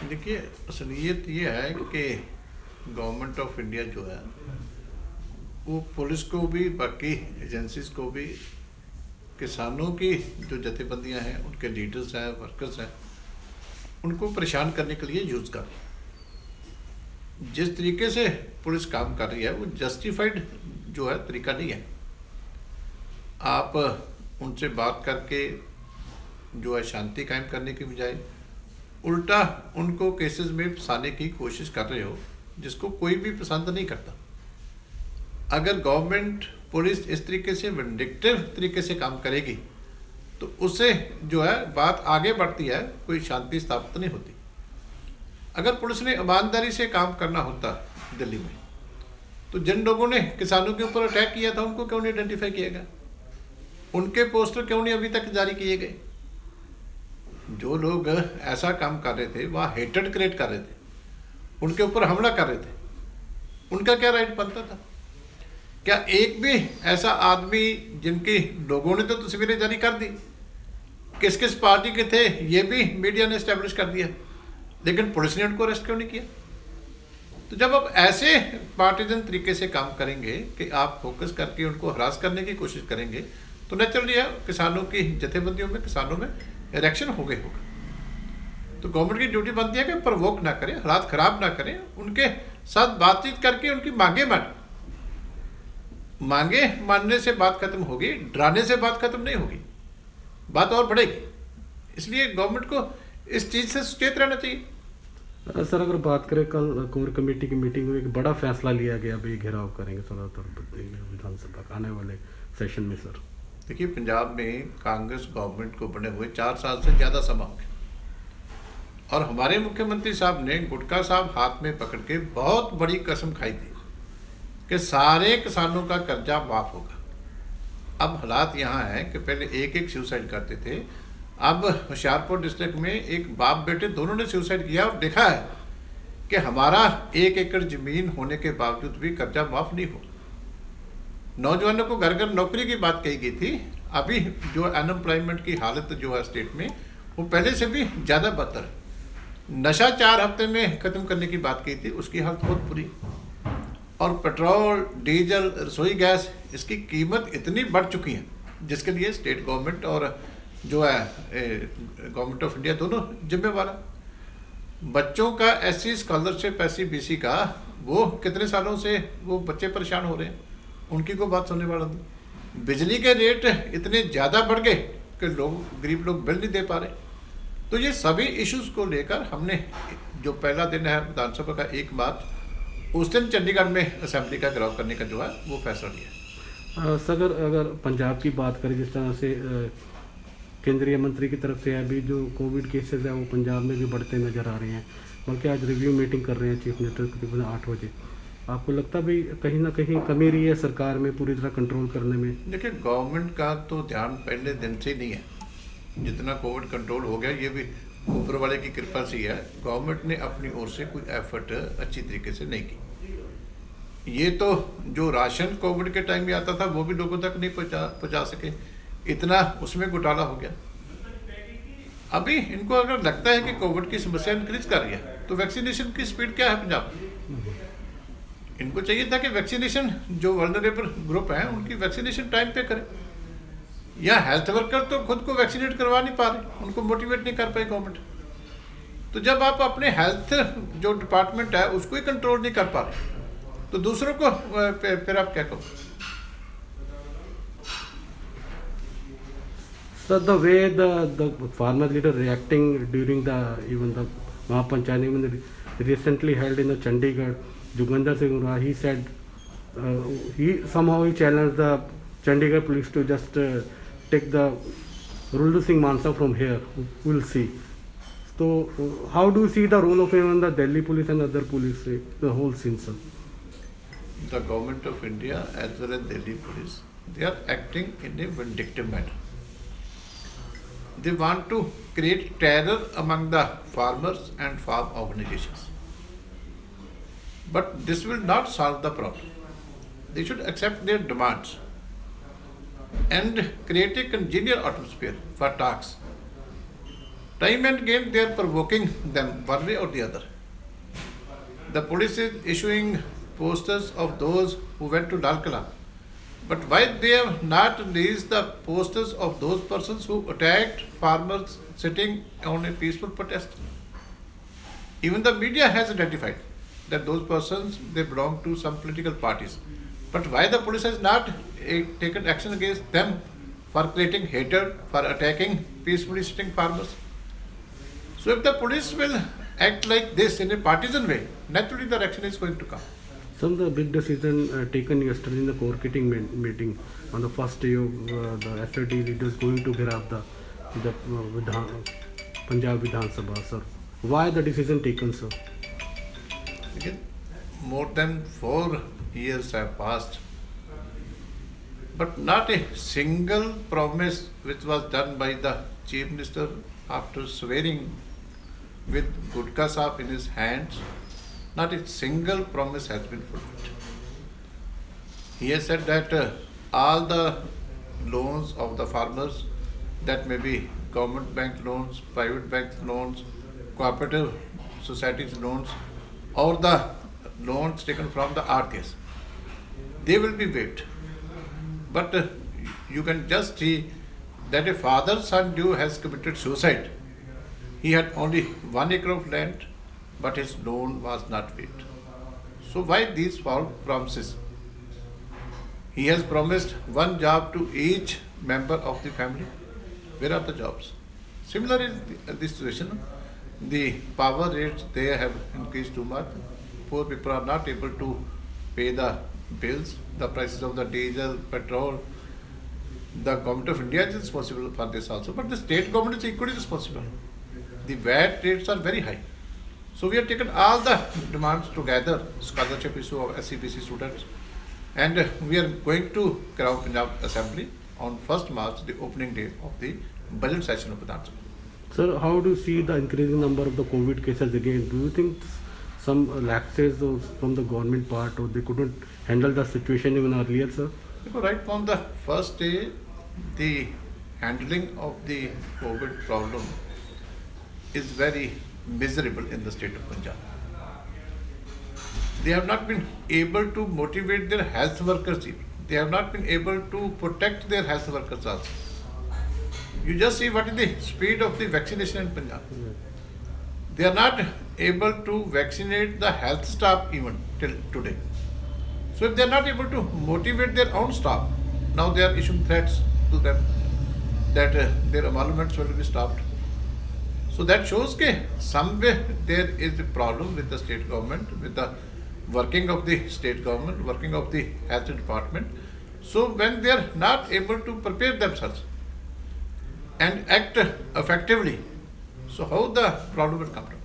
देखिए, असलियत ये है कि गवर्नमेंट ऑफ इंडिया जो है वो पुलिस को भी, बाकी एजेंसीज को भी, किसानों की जो जथेबंदियां हैं, उनके लीडर्स हैं, वर्कर्स हैं, उनको परेशान करने के लिए यूज़ कर रही है। जिस तरीके से पुलिस काम कर रही है वो जस्टिफाइड जो है तरीका नहीं है। आप उनसे बात करके जो है शांति कायम करने की बजाय उल्टा उनको केसेस में फंसाने की कोशिश कर रहे हो, जिसको कोई भी पसंद नहीं करता। अगर गवर्नमेंट पुलिस इस तरीके से विंडिक्टिव तरीके से काम करेगी तो उससे जो है बात आगे बढ़ती है, कोई शांति स्थापित नहीं होती। अगर पुलिस ने ईमानदारी से काम करना होता दिल्ली में, तो जिन लोगों ने किसानों के ऊपर अटैक किया था उनको क्यों नहीं आइडेंटिफाई किया गया? उनके पोस्टर क्यों नहीं अभी तक जारी किए गए? जो लोग ऐसा काम कर रहे थे, वह हेटेड क्रिएट कर रहे थे, उनके ऊपर हमला कर रहे थे, उनका क्या राइट बनता था? क्या एक भी ऐसा आदमी जिनकी लोगों ने तो तस्वीरें जारी कर दी, किस किस पार्टी के थे ये भी मीडिया ने एस्टेब्लिश कर दिया, लेकिन पुलिस ने उनको अरेस्ट क्यों नहीं किया? तो जब आप ऐसे पार्टीजन तरीके से काम करेंगे कि आप फोकस करके उनको हरास करने की कोशिश करेंगे, तो नेचुरली है किसानों की जथेबंदियों में, किसानों में इलेक्शन हो गए होगा। तो गवर्नमेंट की ड्यूटी बनती है कि प्रवोक ना करें, हालात खराब ना करें, उनके साथ बातचीत करके उनकी मांगे मानने से बात खत्म होगी, डराने से बात खत्म नहीं होगी, बात और बढ़ेगी। इसलिए गवर्नमेंट को इस चीज़ से सचेत रहना चाहिए। सर, अगर बात करें, कल कोर कमेटी की मीटिंग में एक बड़ा फैसला लिया गया, भाई घेराव करेंगे विधानसभा का आने वाले सेशन में। सर देखिए, पंजाब में कांग्रेस गवर्नमेंट को बने हुए 4 साल से ज़्यादा समय हो गया और हमारे मुख्यमंत्री साहब ने गुटखा साहब हाथ में पकड़ के बहुत बड़ी कसम खाई थी कि सारे किसानों का कर्जा माफ होगा। अब हालात यहाँ है कि पहले एक एक सुसाइड करते थे, अब होशियारपुर डिस्ट्रिक्ट में एक बाप बेटे दोनों ने सुसाइड किया और देखा है कि हमारा 1 एकड़ जमीन होने के बावजूद भी कर्जा माफ नहीं हो। नौजवानों को घर घर नौकरी की बात कही गई थी। अभी जो अनएम्प्लॉयमेंट की हालत जो है स्टेट में, वो पहले से भी ज़्यादा बदतर है। नशा 4 हफ्ते में ख़त्म करने की बात की थी, उसकी हालत बहुत बुरी। और पेट्रोल, डीजल, रसोई गैस, इसकी कीमत इतनी बढ़ चुकी है जिसके लिए स्टेट गवर्नमेंट और जो है गवर्नमेंट ऑफ इंडिया दोनों जिम्मेवार है। बच्चों का SC स्कॉलरशिप, SC BC का, वो कितने सालों से वो बच्चे परेशान हो रहे हैं, उनकी कोई बात सुनने वाला नहीं। बिजली के रेट इतने ज़्यादा बढ़ गए कि गरीब लोग बिल नहीं दे पा रहे। तो ये सभी इश्यूज को लेकर हमने जो पहला दिन है विधानसभा का 1 मार्च, उस दिन चंडीगढ़ में असेंबली का घेराव करने का जो है वो फैसला लिया। सर, अगर पंजाब की बात करें, जिस तरह से केंद्रीय मंत्री की तरफ से अभी जो कोविड केसेस है वो पंजाब में भी बढ़ते नज़र आ रहे हैं, बल्कि आज रिव्यू मीटिंग कर रहे हैं चीफ मिनिस्टर तकरीबन 8 बजे। आपको लगता भी कहीं ना कहीं कमी रही है सरकार में पूरी तरह कंट्रोल करने में? देखिए, गवर्नमेंट का तो ध्यान पहले दिन से ही नहीं है। जितना कोविड कंट्रोल हो गया, ये भी ऊपर वाले की कृपा से ही है। गवर्नमेंट ने अपनी ओर से कोई एफर्ट अच्छी तरीके से नहीं की। ये तो जो राशन कोविड के टाइम में आता था वो भी लोगों तक नहीं पहुंचा सके, इतना उसमें घोटाला हो गया। अभी इनको अगर लगता है कि कोविड की समस्या इंक्रीज कर रही है, तो वैक्सीनेशन की स्पीड क्या है पंजाब में? इनको चाहिए था कि वैक्सीनेशन जो वल्नरेबल ग्रुप हैं उनकी वैक्सीनेशन टाइम पे करें। या हेल्थ वर्कर तो खुद को वैक्सीनेट करवा नहीं पा रहे, उनको मोटिवेट नहीं कर पाई गवर्नमेंट। तो जब आप अपने हेल्थ जो डिपार्टमेंट है उसको ही कंट्रोल नहीं कर पा रहे, तो दूसरों को फिर आप क्या कहो? So the way the farmer leader reacting during even the Mahapanchayat, even recently held in the Chandigarh, Joginder Singh Ura, he said he challenged the Chandigarh police to just take the Ruldu Singh Mansa from here. We'll see. So how do you see the role of even the Delhi police and other police, the whole scene, sir? The government of India as well as Delhi police, they are acting in a vindictive manner. They want to create terror among the farmers and farm organizations. But this will not solve the problem. They should accept their demands and create a congenial atmosphere for talks Time and again, they are provoking them one way or the other. The police is issuing posters of those who went to Lal Kila. But why they have not released the posters of those persons who attacked farmers sitting on a peaceful protest? Even the media has identified that those persons, they belong to some political parties. But why the police has not taken action against them for creating hatred, for attacking peacefully sitting farmers? So if the police will act like this in a partisan way, naturally the action is going to come. Some of the big decision taken yesterday in the core-kitting meeting on the first day of the SRT leaders going to Giraffe the Punjab Vidhan Sabha, sir. Why the decision taken, sir? Again, more than 4 years have passed, but not a single promise which was done by the Chief Minister after swearing with Gutka Saab in his hands, not a single promise has been fulfilled. He has said that all the loans of the farmers, that may be government bank loans, private bank loans, cooperative societies loans, or the loans taken from the RTS, they will be waived. But you can just see that a father's son due has committed suicide. He had only 1 acre of land, but his loan was not waived. So why these false promises? He has promised one job to each member of the family. Where are the jobs? Similar is this situation. The power rates, they have increased too much. Poor people are not able to pay the bills, the prices of the diesel, petrol. The government of India is responsible for this also, but the state government is equally responsible. The VAT rates are very high. So we have taken all the demands together, scholarship issue of SCBC students, and we are going to Crown Punjab Assembly on 1st March, the opening day of the budget session of Vidhan Sabha. Sir, how do you see the increasing number of the COVID cases again? Do you think some lapses from the government part, or they couldn't handle the situation even earlier, sir? Because right from the first day, the handling of the COVID problem is very miserable in the state of Punjab. They have not been able to motivate their health workers even. They have not been able to protect their health workers also. You just see what is the speed of the vaccination in Punjab. They are not able to vaccinate the health staff even till today. So if they are not able to motivate their own staff, now they are issuing threats to them that their emoluments will be stopped. So that shows that somewhere there is a problem with the state government, with the working of the state government, working of the health department. So when they are not able to prepare themselves and act effectively, so how the problem will come to?